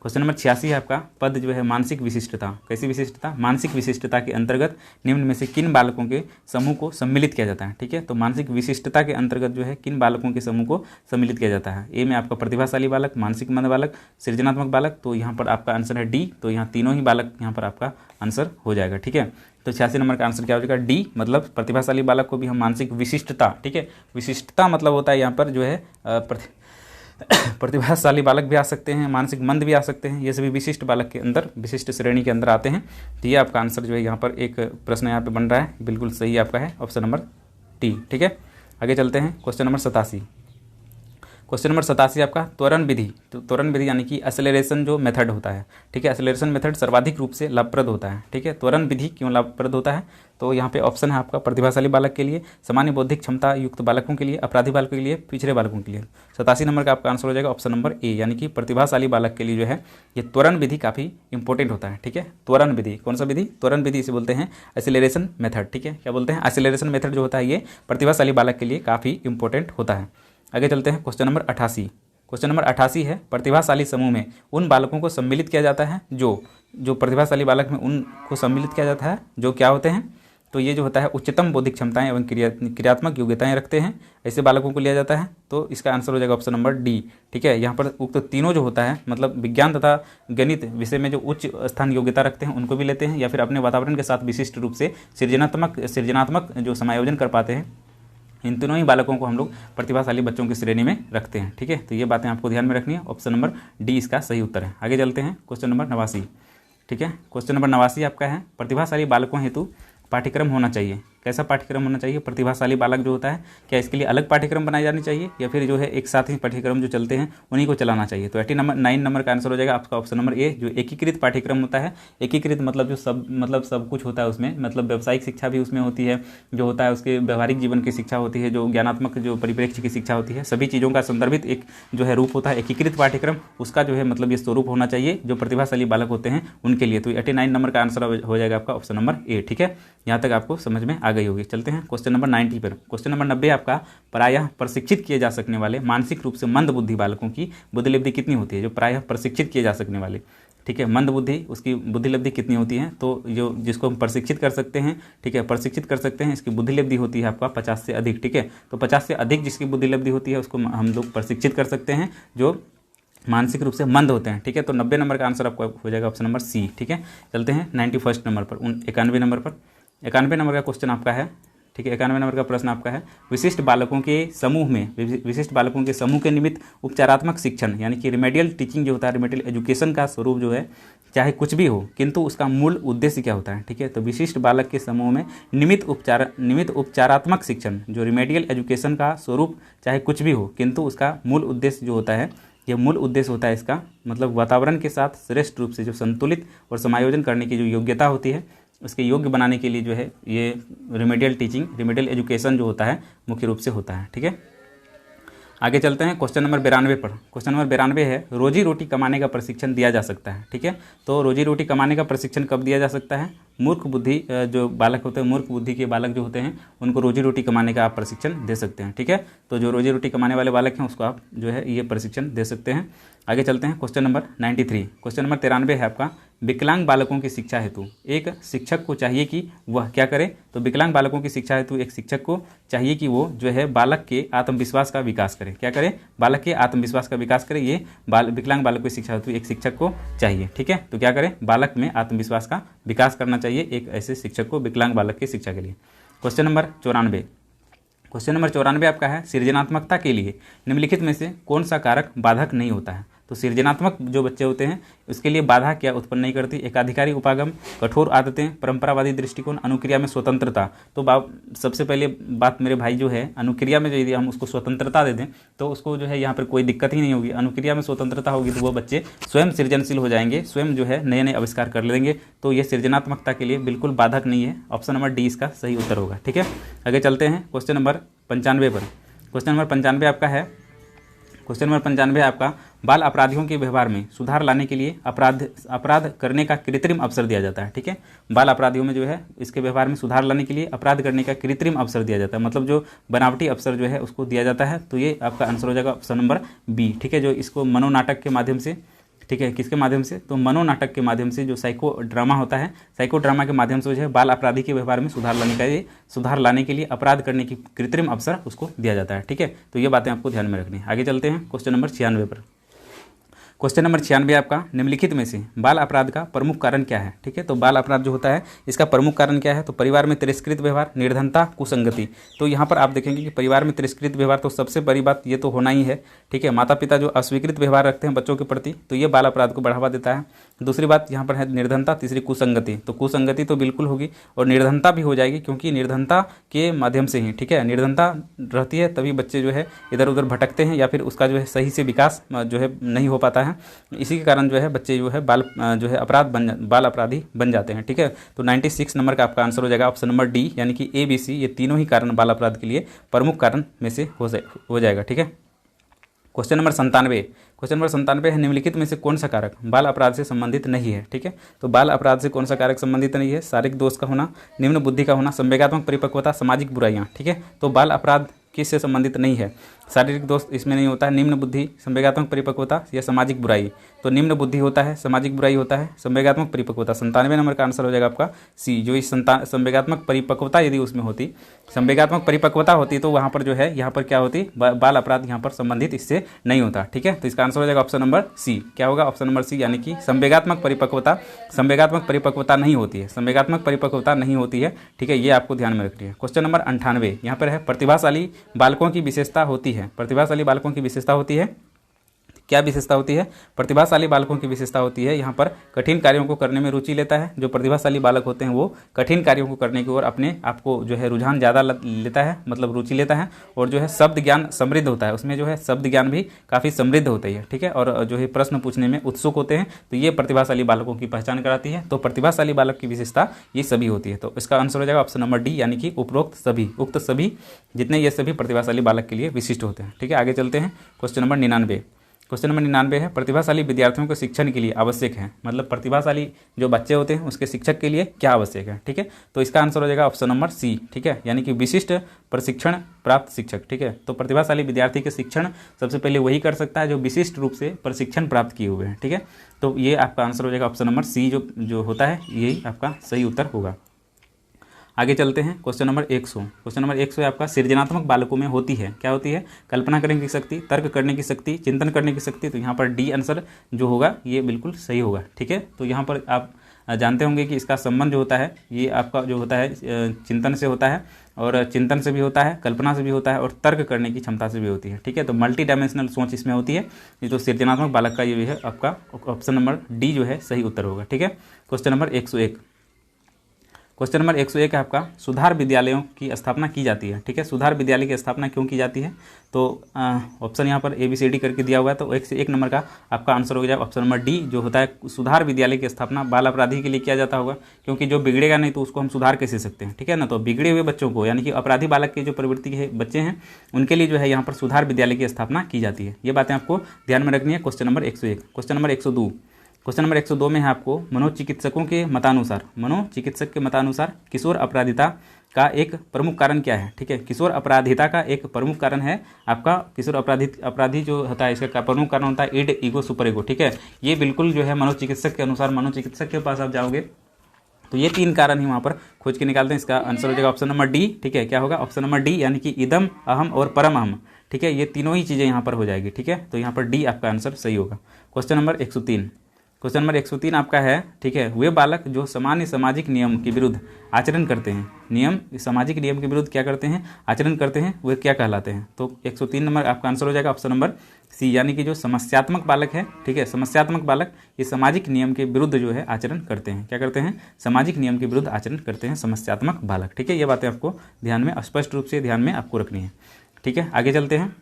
क्वेश्चन नंबर 86 है आपका, पद जो है मानसिक विशिष्टता। कैसी विशिष्टता, मानसिक विशिष्टता के अंतर्गत निम्न में से किन बालकों के समूह को सम्मिलित किया जाता है। ठीक है, तो मानसिक विशिष्टता के अंतर्गत जो है किन बालकों के समूह को सम्मिलित किया जाता है। ए में आपका प्रतिभाशाली बालक, मानसिक मंद बालक, सृजनात्मक बालक, तो यहाँ पर आपका आंसर है डी। तो यहाँ तीनों ही बालक यहाँ पर आपका आंसर हो जाएगा। ठीक है, तो 86 नंबर का आंसर क्या हो जाएगा डी, मतलब प्रतिभाशाली बालक को भी हम मानसिक विशिष्टता। ठीक है, विशिष्टता मतलब होता है यहाँ पर जो है प्रतिभाशाली बालक भी आ सकते हैं, मानसिक मंद भी आ सकते हैं, ये सभी विशिष्ट बालक के अंदर, विशिष्ट श्रेणी के अंदर आते हैं। तो ये आपका आंसर जो है यहाँ पर एक प्रश्न यहाँ पे बन रहा है, बिल्कुल सही आपका है ऑप्शन नंबर टी। ठीक है, आगे चलते हैं, क्वेश्चन नंबर 87। क्वेश्चन नंबर 87 आपका त्वरण विधि। तो त्वरण विधि यानी कि एक्सेलरेशन जो मेथड होता है। ठीक है, एक्सेलरेशन मेथड सर्वाधिक रूप से लाभप्रद होता है। ठीक है, त्वरण विधि क्यों लाभप्रद होता है, तो यहाँ पे ऑप्शन है आपका प्रतिभाशाली बालक के लिए, सामान्य बौद्धिक क्षमता युक्त बालकों के लिए, अपराधी बालकों के लिए, पिछड़े बालकों के लिए। 87 नंबर का आपका आंसर हो जाएगा ऑप्शन नंबर ए, यानी कि प्रतिभाशाली बालक के लिए जो है ये त्वरण विधि काफ़ी इंपॉर्टेंट होता है। ठीक है, त्वरण विधि, कौन सा विधि, त्वरण विधि इसे बोलते हैं एक्सेलरेशन मेथड। ठीक है, क्या बोलते हैं, एक्सेलरेशन मेथड जो होता है ये प्रतिभाशाली बालक के लिए काफ़ी इंपॉर्टेंट होता है। आगे चलते हैं, क्वेश्चन नंबर 88। क्वेश्चन नंबर 88 है, प्रतिभाशाली समूह में उन बालकों को सम्मिलित किया जाता है जो प्रतिभाशाली बालक में उनको सम्मिलित किया जाता है जो क्या होते हैं, तो ये जो होता है उच्चतम बौद्धिक क्षमताएं एवं क्रियात्मक योग्यताएं रखते हैं, ऐसे बालकों को लिया जाता है। तो इसका आंसर हो जाएगा ऑप्शन नंबर डी। ठीक है, यहाँ पर उक्त तीनों जो होता है मतलब विज्ञान तथा गणित विषय में जो उच्च स्थान योग्यता रखते हैं उनको भी लेते हैं, या फिर अपने वातावरण के साथ विशिष्ट रूप से सृजनात्मक जो समायोजन कर पाते हैं, इन तीनों ही बालकों को हम लोग प्रतिभाशाली बच्चों की श्रेणी में रखते हैं। ठीक है, तो ये बातें आपको ध्यान में रखनी है, ऑप्शन नंबर डी इसका सही उत्तर है। आगे चलते हैं, क्वेश्चन नंबर 89। ठीक है, क्वेश्चन नंबर 89 आपका है, प्रतिभाशाली बालकों हेतु पाठ्यक्रम होना चाहिए। कैसा पाठ्यक्रम होना चाहिए? प्रतिभाशाली बालक जो होता है, क्या इसके लिए अलग पाठ्यक्रम बनाए जाने चाहिए या फिर जो है एक साथ ही पाठ्यक्रम जो चलते हैं उन्हीं को चलाना चाहिए? तो 89 नंबर का आंसर हो जाएगा आपका ऑप्शन नंबर ए, जो एकीकृत पाठ्यक्रम होता है। एकीकृत मतलब जो सब कुछ होता है उसमें, मतलब व्यावसायिक शिक्षा भी उसमें होती है, जो होता है उसके व्यवहारिक जीवन की शिक्षा होती है, जो ज्ञानात्मक जो परिप्रेक्ष्य की शिक्षा होती है, सभी चीज़ों का संदर्भित एक जो है रूप होता है एकीकृत पाठ्यक्रम, उसका जो है मतलब ये स्वरूप होना चाहिए जो प्रतिभाशाली बालक होते हैं उनके लिए। तो 89 नंबर का आंसर हो जाएगा आपका ऑप्शन नंबर ए। ठीक है, यहाँ तक आपको समझ में आ गई होगी। चलते हैं क्वेश्चन नंबर 90 पर। क्वेश्चन नंबर 90 आपका, प्रायः प्रशिक्षित किए जा सकने वाले मानसिक रूप से मंद बुद्धि बालकों की बुद्धिलब्धि कितनी होती है? जो प्रायः प्रशिक्षित किए जा सकने वाले, ठीक है, मंद बुद्धि, उसकी बुद्धिलब्धि कितनी होती है? तो जो जिसको हम प्रशिक्षित कर सकते हैं, ठीक है, प्रशिक्षित कर सकते हैं, इसकी बुद्धिलब्धि होती है आपका 50 से अधिक। ठीक है, तो 50 से अधिक जिसकी बुद्धिलब्धि होती है उसको हम लोग प्रशिक्षित कर सकते हैं, जो मानसिक रूप से मंद होते हैं। ठीक है, तो 90 नंबर का आंसर आपका हो जाएगा ऑप्शन नंबर सी। ठीक है, चलते हैं 91 नंबर पर, 91 नंबर पर। 91 नंबर का क्वेश्चन आपका है, ठीक है, 91 नंबर का प्रश्न आपका है, विशिष्ट बालकों के समूह में, विशिष्ट बालकों के समूह के निमित्त उपचारात्मक शिक्षण यानी कि रिमेडियल टीचिंग जो होता है, रिमेडियल एजुकेशन का स्वरूप जो है, चाहे कुछ भी हो, किंतु उसका मूल उद्देश्य क्या होता है? ठीक है, तो विशिष्ट बालक के समूह में निमित्त उपचारात्मक शिक्षण, जो रिमेडियल एजुकेशन का स्वरूप चाहे कुछ भी हो, किंतु उसका मूल उद्देश्य जो होता है, यह मूल उद्देश्य होता है इसका मतलब वातावरण के साथ श्रेष्ठ रूप से जो संतुलित और समायोजन करने की जो योग्यता होती है, उसके योग्य बनाने के लिए जो है ये रिमेडियल टीचिंग, रिमेडियल एजुकेशन जो होता है मुख्य रूप से होता है। ठीक है, आगे चलते हैं क्वेश्चन नंबर 92 पर। क्वेश्चन नंबर 92 है, रोजी रोटी कमाने का प्रशिक्षण दिया जा सकता है। ठीक है, तो रोजी रोटी कमाने का प्रशिक्षण कब दिया जा सकता है? मूर्ख बुद्धि जो बालक होते हैं, मूर्ख बुद्धि के बालक जो होते हैं, उनको रोजी रोटी कमाने का आप प्रशिक्षण दे सकते हैं। ठीक है, तो जो रोजी रोटी कमाने वाले बालक हैं उसको आप जो है ये प्रशिक्षण दे सकते हैं। आगे चलते हैं क्वेश्चन नंबर 93। क्वेश्चन नंबर 93 है आपका, विकलांग बालकों की शिक्षा हेतु एक शिक्षक को चाहिए कि वह क्या करे? तो विकलांग बालकों की शिक्षा हेतु एक शिक्षक को चाहिए कि वो जो है बालक के आत्मविश्वास का विकास करे। क्या करे? बालक के आत्मविश्वास का विकास करे। ये विकलांग बालकों की शिक्षा हेतु एक शिक्षक को चाहिए। ठीक है, तो क्या करें? बालक में आत्मविश्वास का विकास करना चाहिए एक ऐसे शिक्षक को विकलांग बालक की शिक्षा के लिए। Question number 94। क्वेश्चन नंबर 94 आपका है, सृजनात्मकता के लिए निम्नलिखित में से कौन सा कारक बाधक नहीं होता है? तो सृजनात्मक जो बच्चे होते हैं उसके लिए बाधा क्या उत्पन्न नहीं करती? एकाधिकारी उपागम, कठोर आदतें, परंपरावादी दृष्टिकोण, अनुक्रिया में स्वतंत्रता। तो सबसे पहले बात मेरे भाई जो है, अनुक्रिया में जो यदि हम उसको स्वतंत्रता दे दें तो उसको जो है यहाँ पर कोई दिक्कत ही नहीं होगी। अनुक्रिया में स्वतंत्रता होगी तो वो बच्चे स्वयं सृजनशील हो जाएंगे, स्वयं जो है नए नए आविष्कार कर लेंगे। तो ये सृजनात्मकता के लिए बिल्कुल बाधक नहीं है। ऑप्शन नंबर डी इसका सही उत्तर होगा। ठीक है, आगे चलते हैं क्वेश्चन नंबर 95 पर। क्वेश्चन नंबर 95 आपका है, क्वेश्चन नंबर 95 आपका, बाल अपराधियों के व्यवहार में सुधार लाने के लिए अपराध करने का कृत्रिम अवसर दिया जाता है। ठीक है, बाल अपराधियों में जो है इसके व्यवहार में सुधार लाने के लिए अपराध करने का कृत्रिम अवसर दिया जाता है, मतलब जो बनावटी अवसर जो है उसको दिया जाता है। तो ये आपका आंसर हो जाएगा ऑप्शन नंबर बी। ठीक है, जो इसको मनोनाटक के माध्यम से, ठीक है, किसके माध्यम से? तो मनोनाटक के माध्यम से, जो साइको ड्रामा होता है, साइको ड्रामा के माध्यम से जो है बाल अपराधी के व्यवहार में सुधार लाने के लिए अपराध करने की कृत्रिम अवसर उसको दिया जाता है। ठीक है, तो ये बातें आपको ध्यान में रखनी है। आगे चलते हैं क्वेश्चन नंबर 96 पर। क्वेश्चन नंबर 96 आपका, निम्नलिखित में से बाल अपराध का प्रमुख कारण क्या है? ठीक है, तो बाल अपराध जो होता है इसका प्रमुख कारण क्या है? तो परिवार में तिरस्कृत व्यवहार, निर्धनता, कुसंगति। तो यहाँ पर आप देखेंगे कि परिवार में तिरस्कृत व्यवहार तो सबसे बड़ी बात ये तो होना ही है। ठीक है, माता पिता जो अस्वीकृत व्यवहार रखते हैं बच्चों के प्रति, तो ये बाल अपराध को बढ़ावा देता है। दूसरी बात यहाँ पर है निर्धनता, तीसरी कुसंगति। तो कुसंगति तो बिल्कुल होगी और निर्धनता भी हो जाएगी, क्योंकि निर्धनता के माध्यम से ही, ठीक है, निर्धनता रहती है तभी बच्चे जो है इधर उधर भटकते हैं या फिर उसका जो है सही से विकास जो है नहीं हो पाता है। इसी के कारण जो है बच्चे जो है बाल अपराधी बन जाते हैं। ठीक है, तो 96 नंबर का आपका आंसर हो जाएगा ऑप्शन नंबर डी, यानी कि ए बी सी ये तीनों ही कारण बाल अपराध के लिए प्रमुख कारण में से हो जाएगा। ठीक है, क्वेश्चन नंबर 97। क्वेश्चन नंबर 97 है, निम्नलिखित में से कौन सा कारक बाल अपराध से संबंधित नहीं है? ठीक है, तो बाल अपराध से कौन सा कारक संबंधित नहीं है? शारीरिक दोष का होना, निम्न बुद्धि का होना, संवेगात्मक परिपक्वता, सामाजिक बुराइयां। ठीक है, तो बाल अपराध किससे संबंधित नहीं है? शारीरिक दोष इसमें नहीं होता है, निम्न बुद्धि, संवेगात्मक परिपक्वता या सामाजिक बुराई। तो निम्न बुद्धि होता है, सामाजिक बुराई होता है, संवेगात्मक परिपक्वता। 97 नंबर का आंसर हो जाएगा आपका सी। जो इस संवेगात्मक परिपक्वता यदि उसमें होती, संवेगात्मक परिपक्वता होती, तो वहाँ पर जो है यहाँ पर क्या होती? बाल अपराध यहाँ पर संबंधित इससे नहीं होता। ठीक है, तो इसका आंसर हो जाएगा ऑप्शन नंबर सी। क्या होगा? ऑप्शन नंबर सी, यानी कि संवेगात्मक परिपक्वता नहीं होती है, संवेगात्मक परिपक्वता नहीं होती है। ठीक है, ये आपको ध्यान में रखनी है। क्वेश्चन नंबर 98 यहाँ पर है, प्रतिभाशाली बालकों की विशेषता होती है, प्रतिभाशाली बालकों की विशेषता होती है क्या विशेषता होती है? प्रतिभाशाली बालकों की विशेषता होती है यहाँ पर कठिन कार्यों को करने में रुचि लेता है। जो प्रतिभाशाली बालक होते हैं वो कठिन कार्यों को करने की ओर अपने आप को जो है रुझान ज़्यादा लेता है, मतलब रुचि लेता है। और जो है शब्द ज्ञान समृद्ध होता है, उसमें जो है शब्द ज्ञान भी काफ़ी समृद्ध होती है, ठीक है। और जो है प्रश्न पूछने में उत्सुक होते हैं, तो ये प्रतिभाशाली बालकों की पहचान कराती है। तो प्रतिभाशाली बालक की विशेषता ये सभी होती है। तो इसका आंसर हो जाएगा ऑप्शन नंबर डी, यानी कि उपरोक्त सभी, उक्त सभी जितने ये सभी प्रतिभाशाली बालक के लिए विशिष्ट होते हैं, ठीक है। आगे चलते हैं। Question number 99। क्वेश्चन नंबर 99 है प्रतिभाशाली विद्यार्थियों को शिक्षण के लिए आवश्यक है, मतलब प्रतिभाशाली जो बच्चे होते हैं उसके शिक्षक के लिए क्या आवश्यक है, ठीक है। तो इसका आंसर हो जाएगा ऑप्शन नंबर सी, ठीक है, यानी कि विशिष्ट प्रशिक्षण प्राप्त शिक्षक, ठीक है। तो प्रतिभाशाली विद्यार्थी के शिक्षण सबसे पहले वही कर सकता है जो विशिष्ट रूप से प्रशिक्षण प्राप्त किए हुए हैं, ठीक है। तो ये आपका आंसर हो जाएगा ऑप्शन नंबर सी, जो होता है यही आपका सही उत्तर होगा। आगे चलते हैं। Question number 100। क्वेश्चन नंबर 100 आपका सृजनात्मक बालकों में होती है, क्या होती है? कल्पना करने की शक्ति, तर्क करने की शक्ति, चिंतन करने की शक्ति। तो यहाँ पर डी आंसर जो होगा ये बिल्कुल सही होगा, ठीक है। तो यहाँ पर आप जानते होंगे कि इसका संबंध जो होता है ये आपका जो होता है चिंतन से होता है, और चिंतन से भी होता है, कल्पना से भी होता है, और तर्क करने की क्षमता से भी होती है, ठीक है। तो मल्टी डायमेंशनल सोच इसमें होती है। ये तो सृजनात्मक बालक का ये भी है आपका ऑप्शन नंबर डी जो है सही उत्तर होगा, ठीक है। Question number 101। क्वेश्चन नंबर 101 है आपका सुधार विद्यालयों की स्थापना की जाती है, ठीक है। सुधार विद्यालय की स्थापना क्यों की जाती है? तो ऑप्शन यहाँ पर ABCD करके दिया हुआ है, तो 1 से 1 नंबर का आपका आंसर हो जाएगा ऑप्शन नंबर डी, जो होता है सुधार विद्यालय की स्थापना बाल अपराधी के लिए किया जाता होगा, क्योंकि जो बिगड़ेगा नहीं तो उसको हम सुधार कैसे सकते हैं, ठीक है ना। तो बिगड़े हुए बच्चों को, यानी कि अपराधी बालक के जो प्रवृत्ति के बच्चे हैं उनके लिए जो है यहाँ पर सुधार विद्यालय की स्थापना की जाती है। ये बातें आपको ध्यान में रखनी है। Question number 101। Question number 102। Question number 102 में है आपको मनोचिकित्सकों के मतानुसार किशोर अपराधिता का एक प्रमुख कारण क्या है, ठीक है। किशोर अपराधिता का एक प्रमुख कारण है आपका किशोर अपराधी जो होता है इसका प्रमुख कारण होता है इड, ईगो, सुपर ईगो, ठीक है। ये बिल्कुल जो है मनोचिकित्सक के अनुसार, मनोचिकित्सक के पास आप जाओगे तो ये 3 कारण ही वहाँ पर खोज के निकालते हैं। इसका आंसर हो जाएगा ऑप्शन नंबर डी, ठीक है। क्या होगा? ऑप्शन नंबर डी, यानी कि इदम, अहम और परम अहम, ठीक है। ये तीनों ही चीज़ें यहाँ पर हो जाएगी, ठीक है। तो यहाँ पर डी आपका आंसर सही होगा। Question number 103। क्वेश्चन नंबर 103 आपका है, ठीक है, वे बालक जो सामान्य सामाजिक नियम के विरुद्ध आचरण करते हैं, सामाजिक नियम के विरुद्ध क्या करते हैं? आचरण करते हैं, वे क्या कहलाते हैं? तो 103 नंबर आपका आंसर हो जाएगा ऑप्शन नंबर सी, यानी कि जो समस्यात्मक बालक है, ठीक है। समस्यात्मक बालक ये सामाजिक नियम के विरुद्ध जो है आचरण करते हैं, क्या करते हैं? सामाजिक नियम के विरुद्ध आचरण करते हैं समस्यात्मक बालक, ठीक है। ये बातें आपको ध्यान में, स्पष्ट रूप से ध्यान में आपको रखनी है, ठीक है। आगे चलते हैं।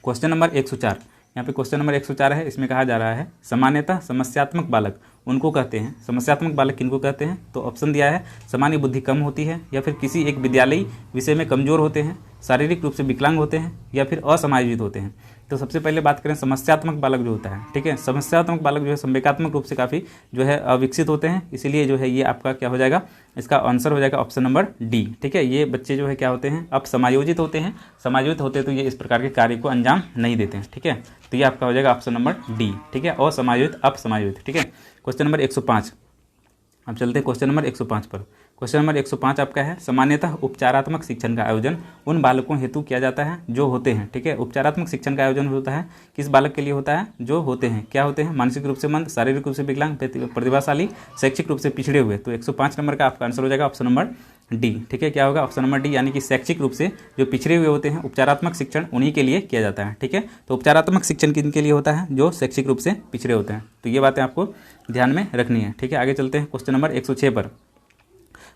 Question number 104। यहाँ पे क्वेश्चन नंबर 104 है, इसमें कहा जा रहा है सामान्यतः समस्यात्मक बालक उनको कहते हैं। समस्यात्मक बालक किनको कहते हैं? तो ऑप्शन दिया है सामान्य बुद्धि कम होती है, या फिर किसी एक विद्यालयी विषय में कमजोर होते हैं, शारीरिक रूप से विकलांग होते हैं, या फिर असमायोजित होते हैं। तो सबसे पहले बात करें समस्यात्मक बालक जो होता है, ठीक है। समस्यात्मक बालक जो है संवेगात्मक रूप से काफ़ी जो है अविकसित होते हैं, इसीलिए जो है ये आपका क्या हो जाएगा? इसका आंसर हो जाएगा ऑप्शन नंबर डी, ठीक है। ये बच्चे जो है क्या होते हैं? अब समायोजित होते हैं। समायोजित होते हैं तो ये इस प्रकार के कार्य को अंजाम नहीं देते हैं, ठीक है। तो ये आपका हो जाएगा ऑप्शन नंबर डी, ठीक है। असमायोजित, अपसमायोजित, ठीक है। Question number 105। अब चलते हैं क्वेश्चन नंबर 105 पर। क्वेश्चन नंबर 105 आपका है सामान्यतः उपचारात्मक शिक्षण का आयोजन उन बालकों हेतु किया जाता है जो होते हैं, ठीक है। उपचारात्मक शिक्षण का आयोजन होता है किस बालक के लिए होता है? जो होते हैं, क्या होते हैं? मानसिक रूप से मंद, शारीरिक रूप से विकलांग, प्रतिभाशाली, शैक्षिक रूप से पिछड़े हुए। तो 105 नंबर का आपका आंसर हो जाएगा ऑप्शन नंबर डी, ठीक है। क्या होगा? ऑप्शन नंबर डी, यानी कि शैक्षिक रूप से जो पिछड़े हुए होते हैं, उपचारात्मक शिक्षण उन्हीं के लिए किया जाता है, ठीक है। तो उपचारात्मक शिक्षण किनके लिए होता है? जो शैक्षिक रूप से पिछड़े होते हैं। तो ये बातें आपको ध्यान में रखनी है, ठीक है। आगे चलते हैं क्वेश्चन नंबर 106 पर।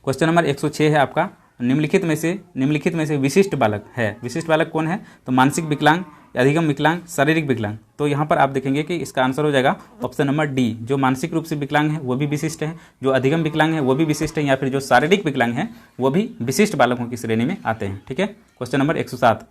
क्वेश्चन नंबर 106 है आपका निम्नलिखित में से विशिष्ट बालक है। विशिष्ट बालक कौन है? तो मानसिक विकलांग, अधिगम विकलांग, शारीरिक विकलांग। तो यहाँ पर आप देखेंगे कि इसका आंसर हो जाएगा ऑप्शन नंबर डी, जो मानसिक रूप से विकलांग है वो भी विशिष्ट है, जो अधिगम विकलांग है वो भी विशिष्ट है, या फिर जो शारीरिक विकलांग है वो भी विशिष्ट बालकों की श्रेणी में आते हैं, ठीक है। Question number 107।